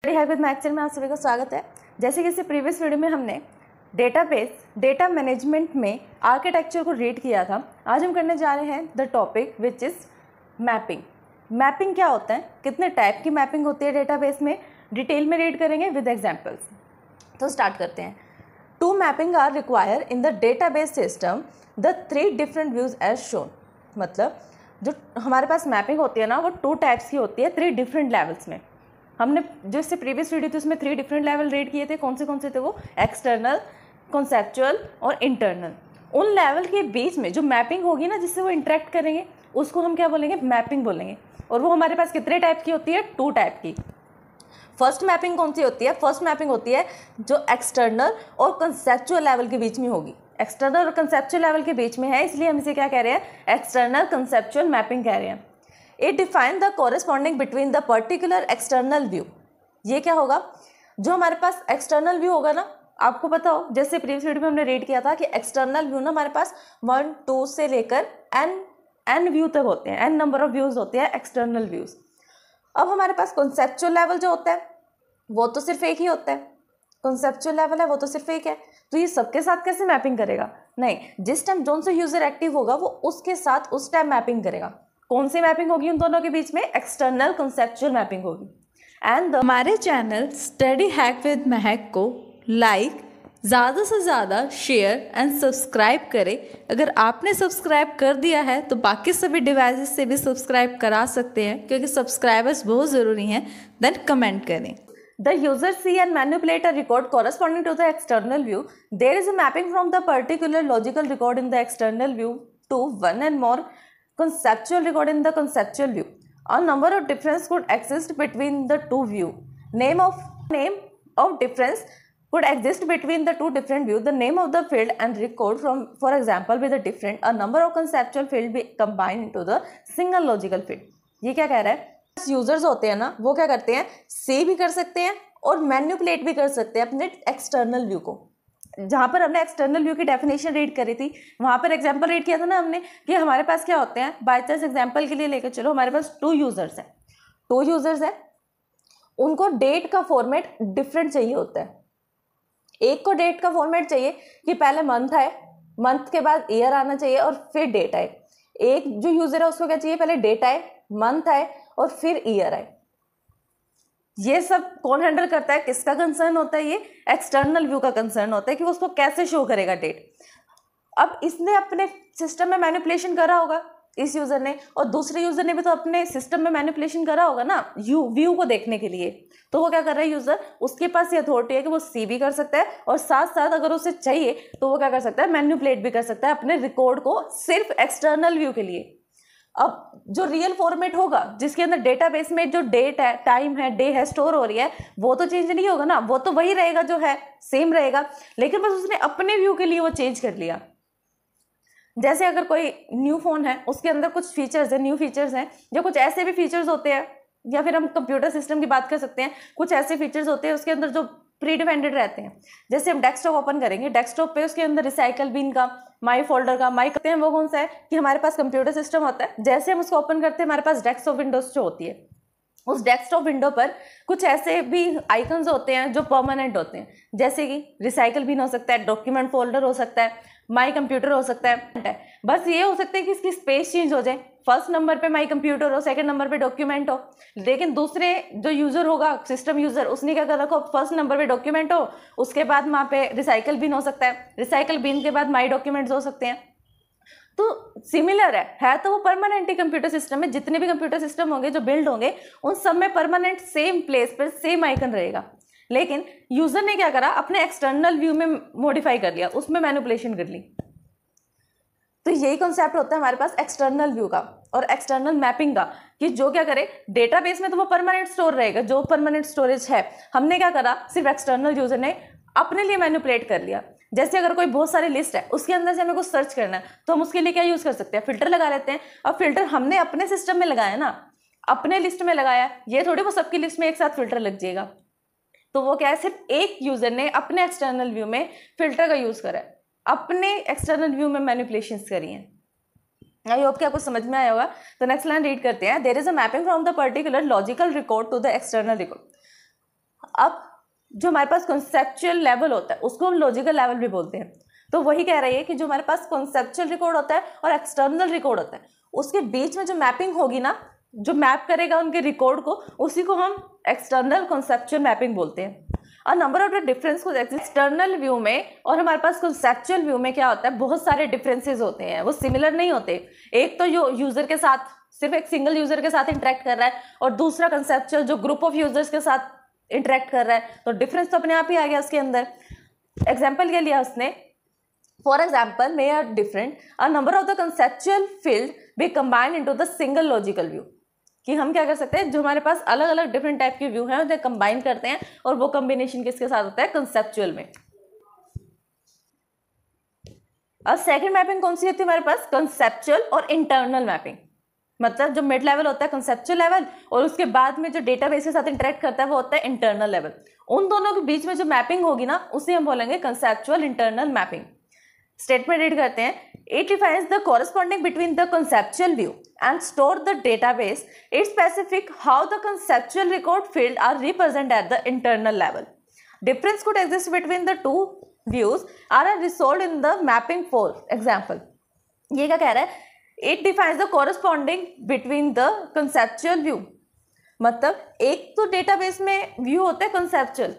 With मैक्सेल में आप सभी का स्वागत है। जैसे कि प्रीवियस वीडियो में हमने डेटाबेस डेटा मैनेजमेंट में आर्किटेक्चर को रीड किया था। आज हम करने जा रहे हैं the topic which is mapping. Mapping क्या होता है, कितने टाइप की मैपिंग होती है डेटाबेस में, डिटेल में रीड करेंगे विद एग्जांपल्स। तो स्टार्ट करते हैं। Two mapping are require in the database system the 3 different views as shown. मतलब जो हमारे पास मैपिंग होती है ना, वो 2 टाइप्स की होती है 3 डिफरेंट लेवल्स में। हमने जो इससे प्रीवियस वीडियो थी उसमें 3 डिफरेंट लेवल रीड किए थे। कौन से थे वो? एक्सटर्नल, कॉन्सेप्चुअल और इंटरनल। उन लेवल के बीच में जो मैपिंग होगी ना, जिससे वो इंटरेक्ट करेंगे, उसको हम क्या बोलेंगे? मैपिंग बोलेंगे। और वो हमारे पास कितने टाइप की होती है? 2 टाइप की। फर्स्ट मैपिंग कौन सी होती है? फर्स्ट मैपिंग होती है जो एक्सटर्नल और कंसेप्चुअल लेवल के बीच में होगी। एक्सटर्नल और कंसेप्चुअल लेवल के बीच में है, इसलिए हम इसे क्या कह रहे हैं? एक्सटर्नल कंसेप्चुअल मैपिंग कह रहे हैं। It define the corresponding between the particular external view. ये क्या होगा? जो हमारे पास एक्सटर्नल व्यू होगा ना, आपको पता हो, जैसे प्रीवियस वीडियो में हमने रीड किया था कि एक्सटर्नल व्यू ना हमारे पास 1, 2 से लेकर n व्यू तक होते हैं, n नंबर ऑफ व्यूज होते हैं एक्सटर्नल व्यूज। अब हमारे पास कॉन्सेप्चुअल लेवल जो होता है वो तो सिर्फ एक ही होता है। कॉन्सेप्चुअल लेवल है वो तो सिर्फ एक है, तो ये सबके साथ कैसे मैपिंग करेगा? नहीं, जिस टाइम जोन से यूजर एक्टिव होगा वो उसके साथ उस टाइम मैपिंग करेगा। कौन सी मैपिंग होगी उन दोनों के बीच में? एक्सटर्नल कंसेप्चुअल मैपिंग होगी। एंड हमारे चैनल स्टडी हैक विद महक को लाइक, ज़्यादा से ज़्यादा शेयर एंड सब्सक्राइब करें। अगर आपने सब्सक्राइब कर दिया है तो बाकी सभी डिवाइसेस से भी सब्सक्राइब करा सकते हैं, क्योंकि सब्सक्राइबर्स बहुत ज़रूरी हैं। देन कमेंट करें। The user see and manipulate a record corresponding to the external view. There is a mapping from the particular logical record in the external view to one and more conceptual record in the conceptual view. A number of difference could exist between the two view. Name of difference could exist between the two different view. The name of the field and record from, for example, with a different. A number of conceptual field be combined into the single logical field. ये क्या कह रहा है? Users होते हैं ना, वो क्या करते हैं? सी भी कर सकते हैं और मैनिपुलेट भी कर सकते हैं अपने एक्सटर्नल व्यू को। जहां पर हमने एक्सटर्नल व्यू की डेफिनेशन रीड करी थी, वहां पर एग्जांपल रीड किया था ना हमने कि हमारे पास क्या होते हैं। बाय चांस एग्जांपल के लिए लेकर चलो, हमारे पास 2 यूजर्स हैं। उनको डेट का फॉर्मेट डिफरेंट चाहिए होता है। एक को डेट का फॉर्मेट चाहिए कि पहले मंथ आए, मंथ के बाद ईयर आना चाहिए और फिर डेट आए। एक जो यूजर है उसको क्या चाहिए? पहले डेट आए, मंथ आए और फिर ईयर आए। ये सब कौन हैंडल करता है? किसका कंसर्न होता है? ये एक्सटर्नल व्यू का कंसर्न होता है कि वो उसको कैसे शो करेगा डेट। अब इसने अपने सिस्टम में मैनिपुलेशन करा होगा इस यूजर ने, और दूसरे यूजर ने भी तो अपने सिस्टम में मैनिपुलेशन करा होगा ना व्यू को देखने के लिए। तो वो क्या कर रहा है यूजर? उसके पास ये अथॉरिटी है कि वो सी भी कर सकता है और साथ साथ अगर उसे चाहिए तो वो क्या कर सकता है? मैनिपुलेट भी कर सकता है अपने रिकॉर्ड को सिर्फ एक्सटर्नल व्यू के लिए। अब जो रियल फॉर्मेट होगा जिसके अंदर डेटाबेस में जो डेट है, टाइम है, डे है स्टोर हो रही है, वो तो चेंज नहीं होगा ना, वो तो वही रहेगा जो है, सेम रहेगा। लेकिन बस उसने अपने व्यू के लिए वो चेंज कर लिया। जैसे अगर कोई न्यू फोन है, उसके अंदर कुछ फीचर्स है, न्यू फीचर्स हैं, या कुछ ऐसे भी फीचर्स होते हैं, या फिर हम कंप्यूटर सिस्टम की बात कर सकते हैं, कुछ ऐसे फीचर्स होते हैं उसके अंदर जो प्री डिफाइंड रहते हैं। जैसे हम डेस्कटॉप ओपन करेंगे, डेस्कटॉप पे उसके अंदर रिसाइकल बिन का, माई फोल्डर का, माई करते हैं, वो कौन सा है कि हमारे पास कंप्यूटर सिस्टम होता है। जैसे हम उसको ओपन करते हैं, हमारे पास डेस्कटॉप विंडोज जो होती है, उस डेस्कटॉप विंडो पर कुछ ऐसे भी आइकन्स होते हैं जो परमानेंट होते हैं, जैसे कि रिसाइकल बिन हो सकता है, डॉक्यूमेंट फोल्डर हो सकता है, माई कंप्यूटर हो सकता है। बस ये हो सकता है कि इसकी स्पेस चेंज हो जाए, फर्स्ट नंबर पे माई कंप्यूटर हो, सेकंड नंबर पे डॉक्यूमेंट हो। लेकिन दूसरे जो यूजर होगा, सिस्टम यूजर, उसने क्या कर रखा? फर्स्ट नंबर पे डॉक्यूमेंट हो, उसके बाद वहाँ पे रिसाइकल बिन हो सकता है, रिसाइकल बिन के बाद माई डॉक्यूमेंट्स हो सकते हैं। तो सिमिलर है तो वो परमानेंट ही कंप्यूटर सिस्टम में जितने भी कंप्यूटर सिस्टम होंगे जो बिल्ड होंगे, उन सब में परमानेंट सेम प्लेस पर सेम आइकन रहेगा। लेकिन यूजर ने क्या करा? अपने एक्सटर्नल व्यू में मॉडिफाई कर लिया, उसमें मैनिपुलेशन कर ली। तो यही कॉन्सेप्ट होता है हमारे पास एक्सटर्नल व्यू का और एक्सटर्नल मैपिंग का, कि जो क्या करे, डेटाबेस में तो वो परमानेंट स्टोर रहेगा, जो परमानेंट स्टोरेज है। हमने क्या करा? सिर्फ एक्सटर्नल यूजर ने अपने लिए मैनिपुलेट कर लिया। जैसे अगर कोई बहुत सारी लिस्ट है, उसके अंदर से हमें कुछ सर्च करना है, तो हम उसके लिए क्या यूज कर सकते हैं? फिल्टर लगा लेते हैं। अब फिल्टर हमने अपने सिस्टम में लगाया ना, अपने लिस्ट में लगाया, ये थोड़ी वो सबकी लिस्ट में एक साथ फिल्टर लग जाएगा। तो वो क्या है? सिर्फ एक यूजर ने अपने एक्सटर्नल व्यू में फिल्टर का यूज करा है, अपने एक्सटर्नल व्यू में मैनिपुलेशंस करी हैं। आई होप कि आपको समझ में आया होगा। तो नेक्स्ट लाइन रीड करते हैं। There is a mapping from the particular logical record to the external record. अब जो हमारे पास कॉन्सेप्चुअल लेवल होता है उसको हम लॉजिकल लेवल भी बोलते हैं। तो वही कह रही है कि जो हमारे पास कॉन्सेप्चुअल रिकॉर्ड होता है और एक्सटर्नल रिकॉर्ड होता है, उसके बीच में जो मैपिंग होगी ना, जो मैप करेगा उनके रिकॉर्ड को, उसी को हम एक्सटर्नल कॉन्सेप्चुअल मैपिंग बोलते हैं। और नंबर ऑफ द डिफरेंस को एक्सटर्नल व्यू में और हमारे पास कॉन्सेप्चुअल व्यू में क्या होता है, बहुत सारे डिफरेंसेस होते हैं, वो सिमिलर नहीं होते। एक तो जो यूजर के साथ सिर्फ एक सिंगल यूजर के साथ इंटरेक्ट कर रहा है और दूसरा कंसेप्चुअल जो ग्रुप ऑफ यूजर्स के साथ इंटरेक्ट कर रहा है, तो डिफरेंस तो अपने आप ही आ गया उसके अंदर। एग्जाम्पल के लिया उसने, for example may are different a number of the conceptual field be combined into the single logical view, कि हम क्या कर सकते हैं, जो हमारे पास अलग अलग डिफरेंट टाइप के व्यू हैं उन्हें कंबाइन करते हैं और वो कॉम्बिनेशन किसके साथ होता है, कंसेप्चुअल में। अब सेकंड मैपिंग कौन सी होती है हमारे पास, कंसेप्चुअल और इंटरनल मैपिंग। मतलब जो मिड लेवल होता है कंसेप्चुअल लेवल और उसके बाद में जो डेटाबेस के साथ इंटरेक्ट करता है वो होता है इंटरनल लेवल। उन दोनों के बीच में जो मैपिंग होगी ना उसे हम बोलेंगे conceptual internal mapping. Statement read करते हैं, it defines the corresponding between the conceptual view and store the database. It's specific how the conceptual record field are represented at the internal level. Difference could exist between the two views are resolved in the mapping. For example, ये क्या कह रहा है, it defines the corresponding between the conceptual view, मतलब एक तो database में view होता है कंसेप्चुअल,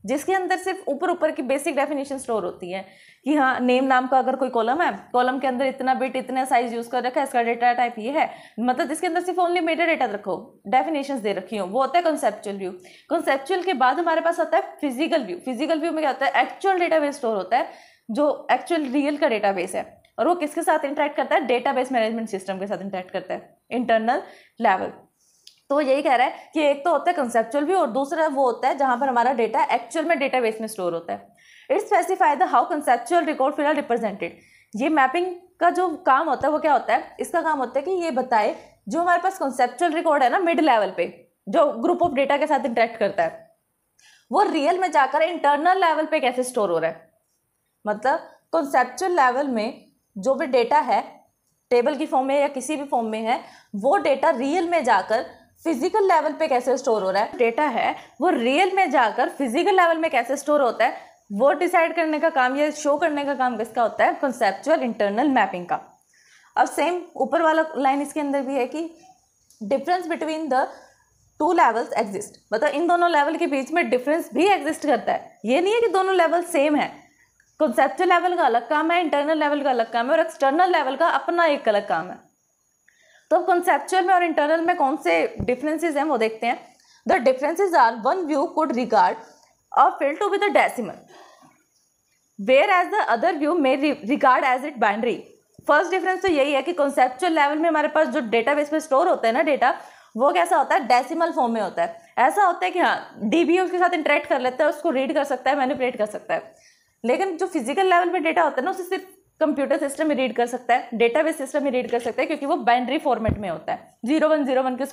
जिसके अंदर सिर्फ ऊपर ऊपर की बेसिक डेफिनेशन स्टोर होती है कि हाँ नेम नाम का अगर कोई कॉलम है, कॉलम के अंदर इतना बिट इतना साइज यूज कर रखा है, इसका डेटा टाइप ये है, मतलब इसके अंदर सिर्फ ओनली मेटा डेटा रखो, डेफिनेशंस दे रखी हो, वो होता है कंसेप्चुअल व्यू। कंसेप्चुअल के बाद हमारे पास आता है फिजिकल व्यू। फिजिकल व्यू में क्या होता है, एक्चुअल डेटाबेस स्टोर होता है, जो एक्चुअल रियल का डेटाबेस है, और वो किसके साथ इंटरेक्ट करता है, डेटाबेस मैनेजमेंट सिस्टम के साथ इंटरेक्ट करता है, इंटरनल लेवल। तो यही कह रहा है कि एक तो होता है कंसेप्चुअल व्यू और दूसरा वो होता है जहां पर हमारा डेटा एक्चुअल में डेटाबेस में स्टोर होता है। It specify the how conceptual record field are represented. ये मैपिंग का जो काम होता है वो क्या होता है, इसका काम होता है कि ये बताए जो हमारे पास कंसेप्चुअल रिकॉर्ड है ना मिड लेवल पे, जो ग्रुप ऑफ डेटा के साथ इंटरेक्ट करता है, वो रियल में जाकर इंटरनल लेवल पे कैसे स्टोर हो रहा है। मतलब कंसेप्चुअल लेवल में जो भी डेटा है टेबल की फॉर्म में या किसी भी फॉर्म में है, वो डेटा रियल में जाकर फिजिकल लेवल पे कैसे स्टोर हो रहा है, डेटा है वो रियल में जाकर फिजिकल लेवल में कैसे स्टोर होता है, वो डिसाइड करने का काम या शो करने का काम किसका होता है, कंसेप्चुअल इंटरनल मैपिंग का। अब सेम ऊपर वाला लाइन इसके अंदर भी है कि difference between the two levels exist, मतलब इन दोनों लेवल के बीच में डिफरेंस भी एग्जिस्ट करता है। ये नहीं है कि दोनों लेवल सेम है, कंसेप्चुअल लेवल का अलग काम है, इंटरनल लेवल का अलग काम है और एक्सटर्नल लेवल का अपना एक अलग काम है। तो अब कंसेप्चुअल में और इंटरनल में कौन से डिफरेंसेस हैं वो देखते हैं। The differences are, one view could regard a field to be the decimal whereas the other view may regard as it binary. First difference तो यही है कि कंसेप्चुअल लेवल में हमारे पास जो डेटाबेस में स्टोर होता है ना डेटा, वो कैसा होता है, डेसिमल फॉर्म में होता है। ऐसा होता है कि हाँ डीबी उसके साथ इंटरेक्ट कर लेता है, उसको रीड कर सकता है, मैनिपुलेट कर सकता है। लेकिन जो फिजिकल लेवल में डेटा होता है ना, उसे सिर्फ कंप्यूटर सिस्टम में रीड कर सकता है, डेटाबेस सिस्टम में रीड कर सकता है, क्योंकि वो बाइनरी फॉर्मेट में होता है। 0101 के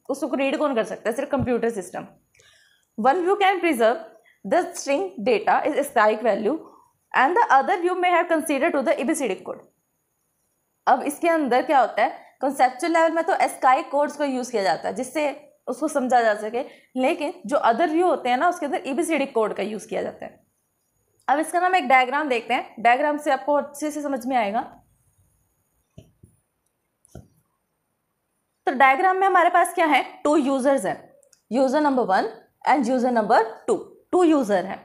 उसको रीड कौन कर सकता है, सिर्फ computer system. One view can preserve the string data is static value and the other view may have consider to the ABCD code. अब इसके अंदर क्या होता है, कंसेप्चुअल लेवल में तो एस्काई कोड्स को यूज किया जाता है जिससे उसको समझा जा सके, लेकिन जो अदर व्यू होते हैं ना उसके अंदर एबीसीडी कोड का यूज किया जाता है। अब इसका नाम एक डायग्राम देखते हैं, डायग्राम से आपको अच्छे से समझ में आएगा। तो डायग्राम में हमारे पास क्या है, टू यूजर्स हैं, user number 1 and user number 2। Two user हैं,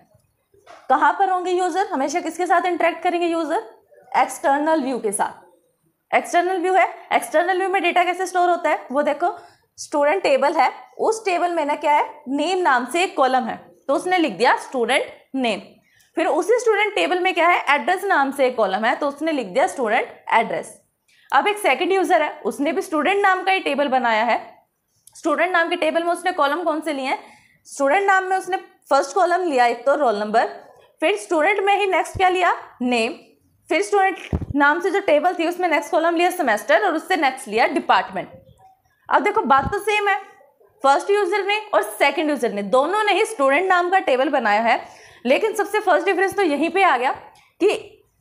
कहां पर होंगे यूजर, हमेशा किसके साथ इंटरेक्ट करेंगे यूजर, एक्सटर्नल व्यू के साथ। एक्सटर्नल व्यू है, एक्सटर्नल व्यू में डेटा कैसे स्टोर होता है वो देखो, स्टूडेंट टेबल है, उस टेबल में ना क्या है, नेम नाम से एक कॉलम है, तो उसने लिख दिया स्टूडेंट नेम। फिर उसी स्टूडेंट टेबल में क्या है, एड्रेस नाम से एक कॉलम है, तो उसने लिख दिया स्टूडेंट एड्रेस। अब एक सेकंड यूजर है, उसने भी स्टूडेंट नाम का ही टेबल बनाया है। स्टूडेंट नाम के टेबल में उसने कॉलम कौन से लिए हैं, स्टूडेंट नाम में उसने फर्स्ट कॉलम लिया एक तो रोल नंबर, फिर स्टूडेंट में ही नेक्स्ट क्या लिया, नेम, फिर स्टूडेंट नाम से जो टेबल थी उसमें नेक्स्ट कॉलम लिया सेमेस्टर और उससे नेक्स्ट लिया डिपार्टमेंट। अब देखो बात तो सेम है, फर्स्ट यूजर ने और सेकंड यूजर ने दोनों ने ही स्टूडेंट नाम का टेबल बनाया है, लेकिन सबसे फर्स्ट डिफरेंस तो यहीं पे आ गया कि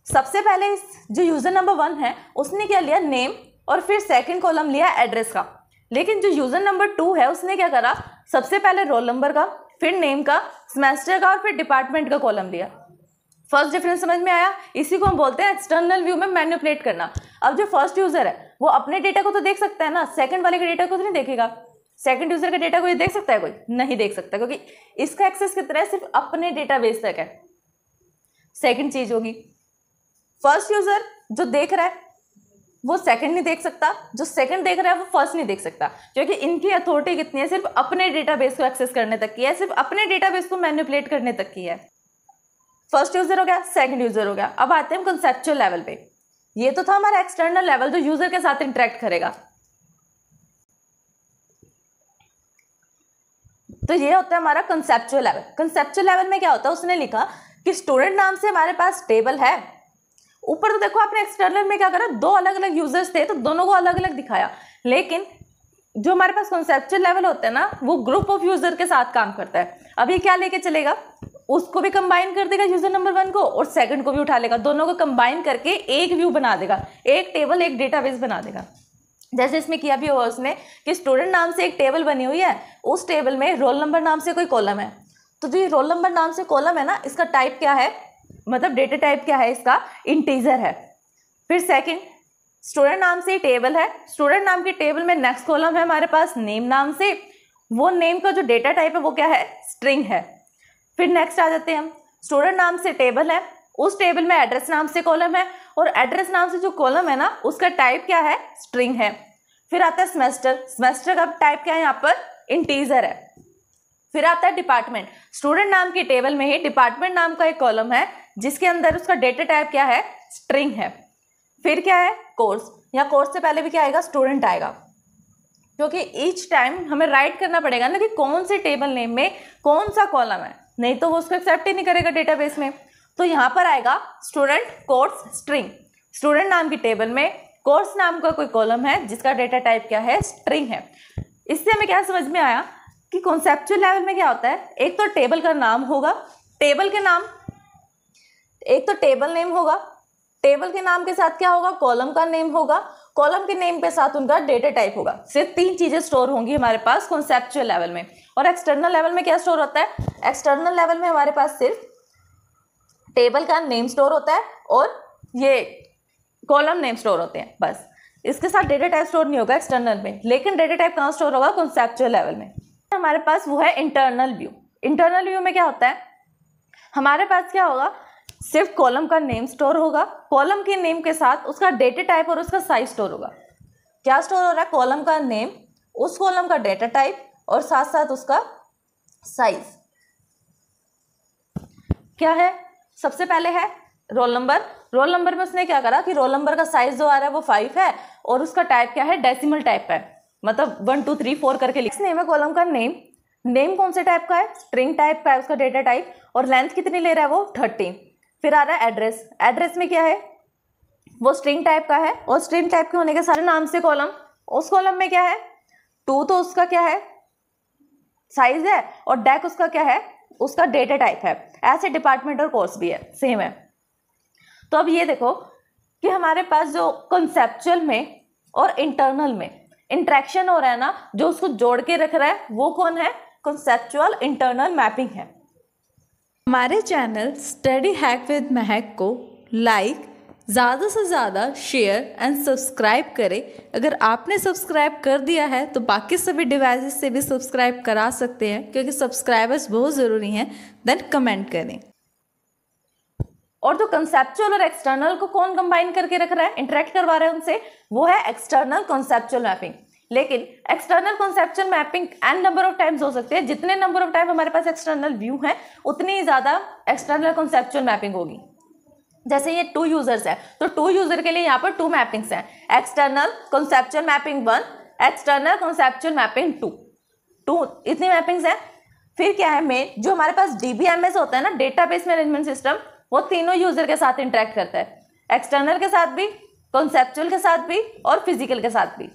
सबसे पहले जो यूजर नंबर 1 है उसने क्या लिया, नेम, और फिर सेकंड कॉलम लिया एड्रेस का। लेकिन जो यूजर नंबर 2 है उसने क्या करा, सबसे पहले रोल नंबर का, फिर नेम का, सेमेस्टर का और फिर डिपार्टमेंट का कॉलम लिया। फर्स्ट डिफरेंस समझ में आया? इसी को हम बोलते हैं एक्सटर्नल व्यू में मैनिपुलेट करना। अब जो फर्स्ट यूजर है वो अपने डेटा को तो देख सकता है ना, सेकंड वाले के डेटा को तो नहीं देखेगा। सेकंड यूजर का डेटा कोई देख सकता है? कोई नहीं देख सकता, क्योंकि इसका एक्सेस कितना है, सिर्फ अपने डेटाबेस तक है। सेकंड चीज होगी, फर्स्ट यूजर जो देख रहा है वो सेकंड नहीं देख सकता, जो सेकंड देख रहा है वो फर्स्ट नहीं देख सकता, क्योंकि इनकी अथॉरिटी कितनी है, सिर्फ अपने डेटाबेस को एक्सेस करने तक की है, सिर्फ अपने डेटाबेस को मैनिपुलेट करने तक की है। फर्स्ट यूजर हो गया, सेकंड यूजर हो गया। अब आते हैं कंसेप्चुअल लेवल पे। ये तो था हमारा एक्सटर्नल लेवल जो यूजर के साथ इंटरेक्ट करेगा। तो ये होता है हमारा कंसेप्चुअल लेवल। कंसेप्चुअल लेवल में क्या होता है, उसने लिखा कि स्टूडेंट नाम से हमारे पास टेबल है। ऊपर तो देखो आपने एक्सटर्नल में क्या करा, दो अलग अलग यूजर्स थे तो दोनों को अलग अलग दिखाया, लेकिन जो हमारे पास कंसेप्चुअल लेवल होता है ना, वो ग्रुप ऑफ यूजर के साथ काम करता है। अब ये क्या लेके चलेगा, उसको भी कंबाइन कर देगा यूजर नंबर 1 को, और सेकंड को भी उठा लेगा, दोनों को कंबाइन करके एक व्यू बना देगा, एक टेबल, एक डेटाबेस बना देगा। जैसे इसमें किया भी हुआ उसने कि स्टूडेंट नाम से एक टेबल बनी हुई है, उस टेबल में रोल नंबर नाम से कोई कॉलम है, तो जो ये रोल नंबर नाम से कॉलम है ना, इसका टाइप क्या है, मतलब डेटा टाइप क्या है इसका, इंटीजर है। फिर सेकंड, स्टूडेंट नाम से टेबल है, स्टूडेंट नाम की टेबल में नेक्स्ट कॉलम है हमारे पास नेम नाम से, वो नेम का जो डेटा टाइप है वो क्या है, स्ट्रिंग है। फिर नेक्स्ट आ जाते हैं हम, स्टूडेंट नाम से टेबल है, उस टेबल में एड्रेस नाम से कॉलम है, और एड्रेस नाम से जो कॉलम है ना उसका टाइप क्या है, स्ट्रिंग है। फिर आता है सेमेस्टर, सेमेस्टर का टाइप क्या है यहाँ पर, इंटीजर है। फिर आता है डिपार्टमेंट, स्टूडेंट नाम की टेबल में ही डिपार्टमेंट नाम का एक कॉलम है जिसके अंदर उसका डेटा टाइप क्या है, स्ट्रिंग है। फिर क्या है, कोर्स, या कोर्स से पहले भी क्या आएगा, स्टूडेंट आएगा, क्योंकि ईच टाइम हमें राइट करना पड़ेगा ना कि कौन से टेबल नेम में कौन सा कॉलम है, नहीं तो वो उसको एक्सेप्ट ही नहीं करेगा डेटाबेस में। तो यहाँ पर आएगा स्टूडेंट कोर्स स्ट्रिंग, स्टूडेंट नाम की टेबल में कोर्स नाम का कोई कॉलम है जिसका डेटा टाइप क्या है, स्ट्रिंग है। इससे हमें क्या समझ में आया कि कॉन्सेप्चुअल लेवल में क्या होता है, एक तो टेबल का नाम होगा, टेबल के नाम, एक तो टेबल नेम होगा, टेबल के नाम के साथ क्या होगा, कॉलम का नेम होगा, कॉलम के नेम के साथ उनका डेटा टाइप होगा। सिर्फ 3 चीजें स्टोर होंगी हमारे पास कॉन्सेप्चुअल लेवल में। और एक्सटर्नल लेवल में क्या स्टोर होता है, एक्सटर्नल लेवल में हमारे पास सिर्फ टेबल का नेम स्टोर होता है और ये कॉलम नेम स्टोर होते हैं, बस। इसके साथ डेटा टाइप स्टोर नहीं होगा एक्सटर्नल में, लेकिन डेटा टाइप कहाँ स्टोर होगा, कॉन्सेप्चुअल लेवल में। हमारे पास वो है इंटरनल व्यू। इंटरनल व्यू में क्या होता है, हमारे पास क्या होगा, सिर्फ कॉलम का नेम स्टोर होगा, कॉलम के नेम के साथ उसका डेटा टाइप और उसका साइज स्टोर होगा। क्या स्टोर हो रहा है, कॉलम का नेम, उस कॉलम का डेटा टाइप और साथ साथ उसका साइज। क्या है, सबसे पहले है रोल नंबर। रोल नंबर में उसने क्या करा कि रोल नंबर का साइज जो आ रहा है वो 5 है और उसका टाइप क्या है, डेसिमल टाइप है, मतलब 1 2 3 4 करके लिख। नेम है कॉलम का नेम, नेम कौन से टाइप का है, स्ट्रिंग टाइप का है उसका डेटा टाइप, और लेंथ कितनी ले रहा है वो 13। फिर आ रहा है एड्रेस, एड्रेस में क्या है, वो स्ट्रिंग टाइप का है, और स्ट्रिंग टाइप के होने के सारे नाम से कॉलम, उस कॉलम में क्या है 2, तो उसका क्या है, साइज है, और डेक उसका क्या है, उसका डेटा टाइप है। ऐसे डिपार्टमेंट और कोर्स भी है, सेम है। तो अब ये देखो कि हमारे पास जो कंसेप्चुअल में और इंटरनल में इंटरेक्शन हो रहा है ना, जो उसको जोड़ के रख रहा है वो कौन है, कंसेप्चुअल इंटरनल मैपिंग है। हमारे चैनल स्टडी हैक विद महक को लाइक, ज़्यादा से ज़्यादा शेयर एंड सब्सक्राइब करें। अगर आपने सब्सक्राइब कर दिया है तो बाकी सभी डिवाइसेस से भी सब्सक्राइब करा सकते हैं, क्योंकि सब्सक्राइबर्स बहुत ज़रूरी हैं। देन कमेंट करें। और जो कंसेप्चुअल और एक्सटर्नल को कौन कंबाइन करके रख रहा है, इंटरेक्ट करवा रहा है उनसे, वो है एक्सटर्नल कॉन्सेप्चुअल मैपिंग। लेकिन external conceptual mapping n number of times हो सकते हैं, जितने नंबर ऑफ टाइम हमारे पास एक्सटर्नल व्यू है उतनी ही ज़्यादा एक्सटर्नल कॉन्सेप्चुअल मैपिंग होगी। जैसे ये 2 यूजर्स है तो 2 यूजर के लिए यहाँ पर 2 मैपिंग्स हैं, external conceptual mapping 1, external conceptual mapping 2 इतनी मैपिंग्स हैं। फिर क्या है, मेन जो हमारे पास DBMS होता है ना, डेटाबेस मैनेजमेंट सिस्टम, वो तीनों यूजर के साथ इंटरेक्ट करता है, एक्सटर्नल के साथ भी, कॉन्सेप्चुअल के साथ भी और फिजिकल के साथ भी।